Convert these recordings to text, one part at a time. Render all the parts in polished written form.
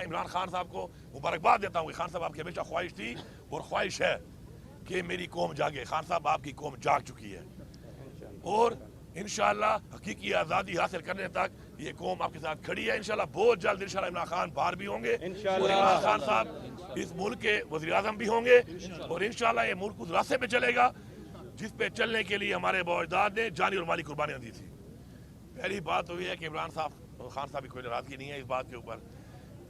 इमरान खान साहब को मुबारकबाद देता हूँ कि खान साहब आपकी हमेशा ख्वाहिश थी और ख्वाहिश है कि मेरी कौम जागे। खान साहब आपकी कौम जाग चुकी है और इंशाअल्लाह हकीकी आज़ादी हासिल करने तक ये कौम आपके साथ खड़ी है। इंशाअल्लाह बहुत जल्द इंशाअल्लाह इमरान खान बाहर भी होंगे और इमरान खान साहब इस मुल्क के वज़ीर आज़म भी होंगे और इंशाअल्लाह ये मुल्क उस रास्ते पे चलेगा जिस पे चलने के लिए हमारे बाप-अजदाद ने जानी और माली कुर्बानियाँ दी थी। पहली बात तो ये है कि इमरान साहब खान साहब की कोई नाराज़गी नहीं है इस बात के ऊपर।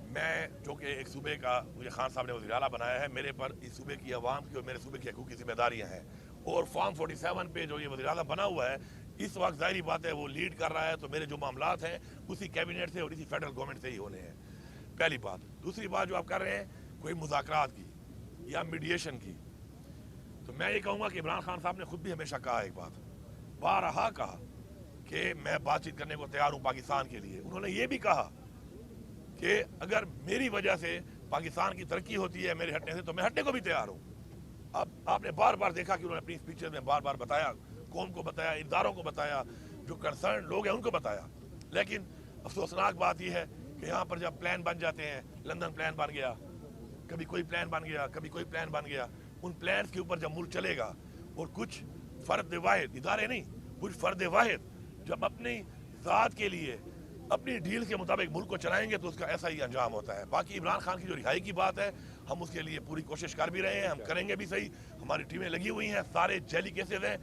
मैं जो कि एक सूबे का मुझे खान साहब ने वज़ीर आला बनाया है, मेरे पर इस सूबे की आवाम की और मेरे सूबे की हकूक़ की जिम्मेदारियाँ हैं और फॉर्म 47 पे जो ये वज़ीर आला बना हुआ है इस वक्त ज़ाहिरी बात है वो लीड कर रहा है, तो मेरे जो मामलात हैं उसी कैबिनेट से और इसी फेडरल गवर्नमेंट से ही होने हैं। पहली बात। दूसरी बात जो आप कर रहे हैं कोई मुज़ाकरात की या मीडिएशन की, तो मैं ये कहूँगा कि इमरान खान साहब ने खुद भी हमेशा कहा एक बात, बारहा कहा कि मैं बातचीत करने को तैयार हूँ पाकिस्तान के लिए। उन्होंने ये भी कहा कि अगर मेरी वजह से पाकिस्तान की तरक्की होती है मेरे हटने से तो मैं हटने को भी तैयार हूँ। अब आपने बार बार देखा कि उन्होंने अपनी स्पीचेस में बार बार बताया, कौम को बताया, इदारों को बताया, जो कंसर्न लोग हैं उनको बताया, लेकिन अफसोसनाक बात यह है कि यहाँ पर जब प्लान बन जाते हैं, लंदन प्लान बन गया, कभी कोई प्लान बन गया, कभी कोई प्लान बन गया, उन प्लान के ऊपर जब मुल्क चलेगा और कुछ फ़र्द वाहिद, इदारे नहीं, कुछ फ़र्द वाहिद जब अपनी ज़ात के लिए अपनी डील के मुताबिक मुल्क को चलाएंगे तो उसका ऐसा ही अंजाम होता है। बाकी इमरान खान की जो रिहाई की बात है हम उसके लिए पूरी कोशिश कर भी रहे हैं, हम करेंगे भी सही, हमारी टीमें लगी हुई हैं, सारे जेली केसेस हैं,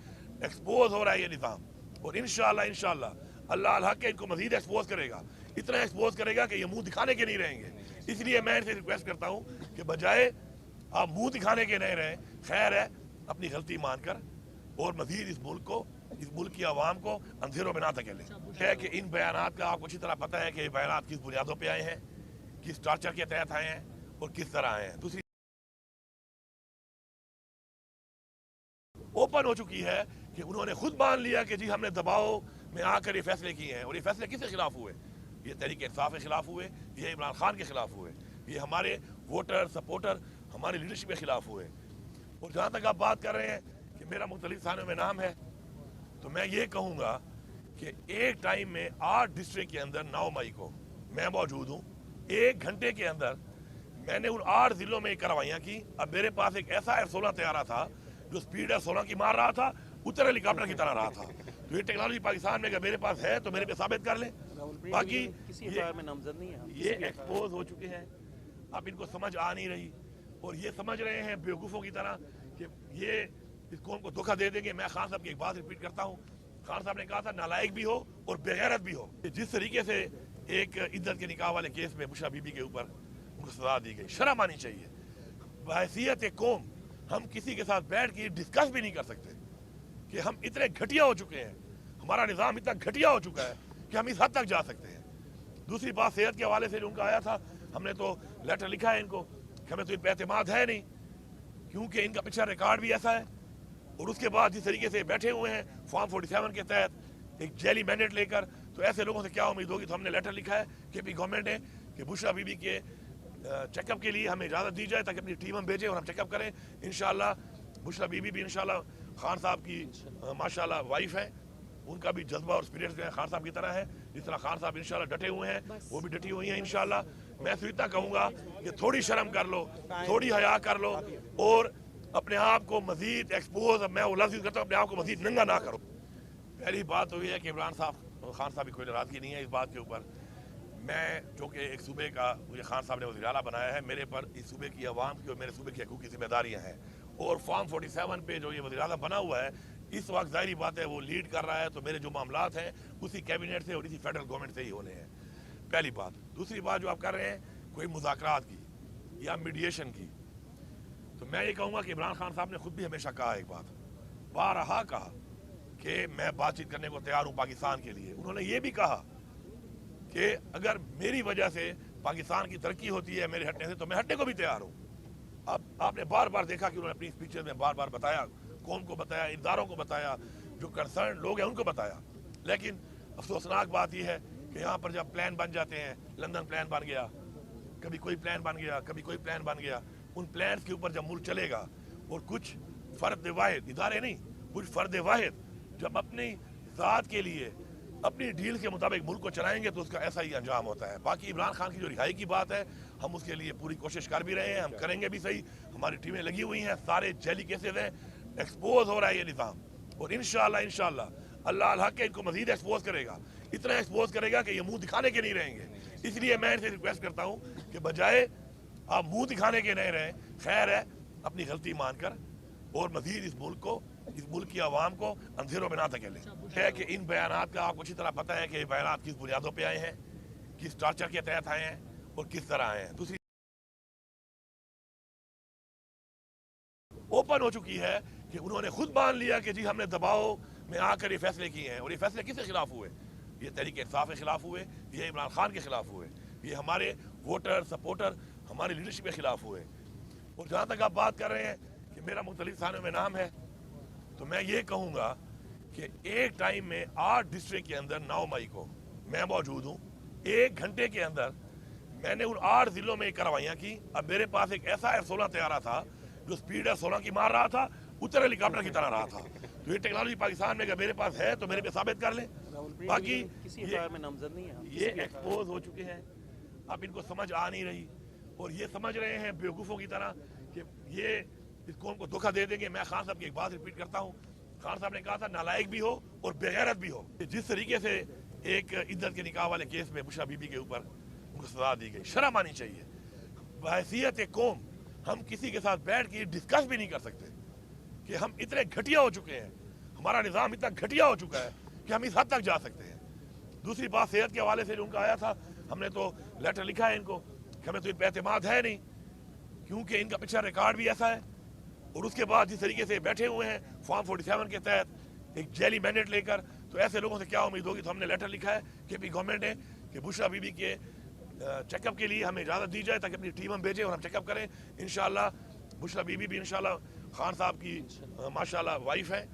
एक्सपोज हो रहा है ये निज़ाम और इंशाअल्लाह अल्लाह अल हक इनको मज़ीद एक्सपोज करेगा, इतना एक्सपोज करेगा कि ये मुंह दिखाने के नहीं रहेंगे। इसलिए मैं इनसे रिक्वेस्ट करता हूँ कि बजाय आप मुंह दिखाने के नहीं रहें, खैर है अपनी गलती मानकर और मज़ीद इस मुल्क की आवाम को अंधेरों में ना धकेलें। है कि इन बयानात का आपको अच्छी तरह पता है कि ये बयानात किस बुनियादों पे आए हैं, किस टार्चर के तहत आए हैं और किस तरह आए हैं। दूसरी ओपन हो चुकी है कि उन्होंने खुद मान लिया कि जी हमने दबाव में आकर ये फैसले किए हैं और ये फैसले किसके खिलाफ हुए? ये तहरीक इंसाफ के खिलाफ हुए, ये इमरान खान के खिलाफ हुए, ये हमारे वोटर सपोर्टर हमारी लीडरशिप के खिलाफ हुए। और जहाँ तक आप बात कर रहे हैं कि मेरा मुख्तलिफ थानों में नाम है, तो मैं ये कहूँगा कि एक टाइम में 8 डिस्ट्रिक्ट के अंदर 9 मई को मैं मौजूद हूँ। 1 घंटे के अंदर मैंने उन 8 ज़िलों में कार्रवाइयाँ की। अब मेरे पास एक ऐसा F-16 तैयारा था जो स्पीड F-16 की मार रहा था, उत्तर हेलीकॉप्टर की तरह रहा था। तो ये टेक्नोलॉजी पाकिस्तान में अगर मेरे पास है तो मेरे पे साबित कर लें। बाकी ये एक्सपोज हो चुके हैं, अब इनको समझ आ नहीं रही और ये समझ रहे हैं बेवकूफ़ों की तरह कि ये इस कौम को धोखा दे देंगे। मैं खान साहब की एक बात रिपीट करता हूँ, खान साहब ने कहा था नालायक भी हो और बेगैरत भी हो। जिस तरीके से एक इज्जत के निकाह वाले केस में बुशरा बीबी के ऊपर उनको सजा दी गई, शर्म आनी चाहिए। बहैसियत एक कौम हम किसी के साथ बैठ के डिस्कस भी नहीं कर सकते कि हम इतने घटिया हो चुके हैं, हमारा निज़ाम इतना घटिया हो चुका है कि हम इस हद तक जा सकते हैं। दूसरी बात सेहत के हवाले से जो उनका आया था, हमने तो लेटर लिखा है इनको कि हमें तो इन पर एतमाद है नहीं, क्योंकि इनका पिछला रिकॉर्ड भी ऐसा है। और उसके बाद जिस तरीके से बैठे हुए हैं फॉर्म 47 के तहत एक जेली मैंडेट लेकर, तो ऐसे लोगों से क्या उम्मीद होगी। तो हमने लेटर लिखा है KP गवर्नमेंट ने कि बुशरा बीबी के चेकअप के लिए हमें इजाज़त दी जाए ताकि अपनी टीम हम भेजें और हम चेकअप करें। इंशाअल्लाह बुशरा बीबी भी इंशाअल्लाह खान साहब की माशाअल्लाह वाइफ है, उनका भी जज्बा और स्पिरिट जो है खान साहब की तरह है। जिस तरह खान साहब इंशाअल्लाह डटे हुए हैं वो भी डटी हुई हैं इंशाअल्लाह। मैं तो इतना कहूँगा कि थोड़ी शर्म कर लो, थोड़ी हया कर लो और अपने आप को मजीद एक्सपोज, मैं वो लफ्ज़ यूज़ करता हूँ, अपने आप को मजीद नंगा ना करो। पहली बात तो ये है कि इमरान साहब खान साहब की कोई नाराज़गी नहीं है इस बात के ऊपर। मैं जो कि एक सूबे का मुझे खान साहब ने वज़ीर आला बनाया है, मेरे पर इस सूबे की आवाम की और मेरे सूबे की हकूक़ की जिम्मेदारियाँ हैं और फॉर्म 47 पे जो ये वज़ीर आला बना हुआ है इस वक्त ज़ाहिरी बात है वो लीड कर रहा है, तो मेरे जो मामलात हैं उसी कैबिनेट से और इसी फेडरल गवर्नमेंट से ही होने हैं। पहली बात। दूसरी बात जो आप कर रहे हैं कोई मुज़ाकरात की या मीडिएशन की, तो मैं ये कहूँगा कि इमरान खान साहब ने खुद भी हमेशा कहा एक बात, बारहा कहा कि मैं बातचीत करने को तैयार हूँ पाकिस्तान के लिए। उन्होंने ये भी कहा कि अगर मेरी वजह से पाकिस्तान की तरक्की होती है मेरे हटने से तो मैं हटने को भी तैयार हूँ। अब आपने बार बार देखा कि उन्होंने अपनी स्पीचेस में बार बार बताया, कौम को बताया, इदारों को बताया, जो कंसर्न लोग हैं उनको बताया, लेकिन अफसोसनाक बात यह है कि यहाँ पर जब प्लान बन जाते हैं, लंदन प्लान बन गया, कभी कोई प्लान बन गया, कभी कोई प्लान बन गया, उन प्लान के ऊपर जब मुल्क चलेगा और कुछ फ़र्द वाहिद, इदारे नहीं, कुछ फ़र्द वाहिद जब अपनी ज़ात के लिए اپنی ڈیل کے مطابق ملک کو چلائیں گے تو اس کا ایسا ہی انجام ہوتا ہے. باقی عمران خان کی جو رہائی کی بات ہے, ہم اس کے لیے پوری کوشش کر بھی رہے ہیں, ہم کریں گے بھی صحیح. ہماری ٹیمیں لگی ہوئی ہیں, سارے جیلی کیسز ہیں, ایکسپوز ہو رہا ہے یہ نظام, اور انشاءاللہ اللہ الحق کے ان کو مزید ایکسپوز کرے گا, اتنا ایکسپوز کرے گا کہ یہ منہ دکھانے کے نہیں رہیں گے. اس لیے میں ان سے ریکویسٹ کرتا ہوں کہ بجائے آپ منہ دکھانے کے نہیں رہیں, خیر ہے اپنی غلطی مان کر اور مزید اس ملک کی عوام کو اندھیروں میں نہ دھکیلیں. ہے کہ ان بیانات کا آپ کو اچھی طرح پتہ ہے کہ یہ بیانات کس بنیادوں پہ آئے ہیں, کس ٹارچر کے تحت آئے ہیں اور کس طرح آئے ہیں. دوسری اوپن ہو چکی ہے کہ انہوں نے خود مان لیا کہ جی ہم نے دباؤ میں آ کر یہ فیصلے کیے ہیں, اور یہ فیصلے کس کے خلاف ہوئے؟ یہ تحریک انصاف کے خلاف ہوئے, یہ عمران خان کے خلاف ہوئے, یہ ہمارے ووٹر سپورٹر ہماری لیڈرشپ کے خلاف ہوئے. اور جہاں تک آپ بات کر رہے ہیں کہ میرا مختلف تھانوں میں نام ہے, تو میں یہ کہوں گا کہ ایک ٹائم میں 8 ڈسٹرکٹ کے اندر 9 مئی کو میں موجود ہوں. 1 گھنٹے کے اندر میں نے ان 8 ضلعوں میں کارروائیاں کی. اب میرے پاس ایک ایسا F-16 تیارہ تھا جو سپیڈ F-16 کی مار رہا تھا, اتر ہیلی کاپٹر کی طرح رہا تھا. تو یہ ٹیکنالوجی پاکستان میں اگر میرے پاس ہے تو میرے پہ ثابت کر لیں. باقی یہ ایکسپوز ہو چکے ہیں, اب ان کو سمجھ آ نہیں رہی, اور یہ سمجھ رہے ہیں بیوقوفوں کی طرح کہ یہ اس قوم کو دھوکہ دے دیں گے. میں خان صاحب کی ایک بات ریپیٹ کرتا ہوں, خان صاحب نے کہا تھا نالائق بھی ہو اور بغیرت بھی ہو. جس طریقے سے ایک عزت کے نکاح والے کیس میں بشرا بی بی کے اوپر ان کو سزا دی گئی, شرم آنی چاہیے. بحیثیت قوم ہم کسی کے ساتھ بیٹھ کے ڈسکس بھی نہیں کر سکتے کہ ہم اتنے گھٹیا ہو چکے ہیں, ہمارا نظام اتنا گھٹیا ہو چکا ہے کہ ہم اس حد تک جا سکتے ہیں. دوسری بات صحت کے حوالے سے جو ان کا آیا تھا, ہم نے تو لیٹر لکھا ہے ان کو کہ ہمیں تو ان پہ اعتماد ہے نہیں, کیونکہ ان کا پچھلا ریکارڈ بھی ایسا ہے. اور اس کے بعد جس طریقے سے بیٹھے ہوئے ہیں فارم 47 کے تحت ایک جیلی مینڈیٹ لے کر, تو ایسے لوگوں سے کیا امید ہوگی. تو ہم نے لیٹر لکھا ہے کہ بھی گورنمنٹ نے کہ بشرا بی بی کے چیک اپ کے لیے ہمیں اجازت دی جائے تاکہ اپنی ٹیم ہم بھیجیں اور ہم چیک اپ کریں. انشاءاللہ بشرا بی بی بھی انشاءاللہ خان صاحب کی ماشاءاللہ وائف ہے,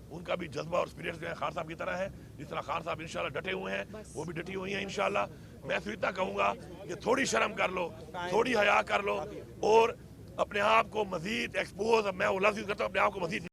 ان کا بھی جذبہ اور اسپرٹ جو ہے خان صاحب کی طرح ہے. جس طرح خان صاحب انشاءاللہ ڈٹے ہوئے ہیں وہ بھی ڈٹی ہوئی ہیں انشاءاللہ. میں صرف اتنا کہوں گا کہ تھوڑی شرم کر لو, تھوڑی حیا کر لو, اور اپنے آپ کو مزید ایکسپوز, میں وہ لفظ یوز کرتا ہوں, اپنے آپ کو مزید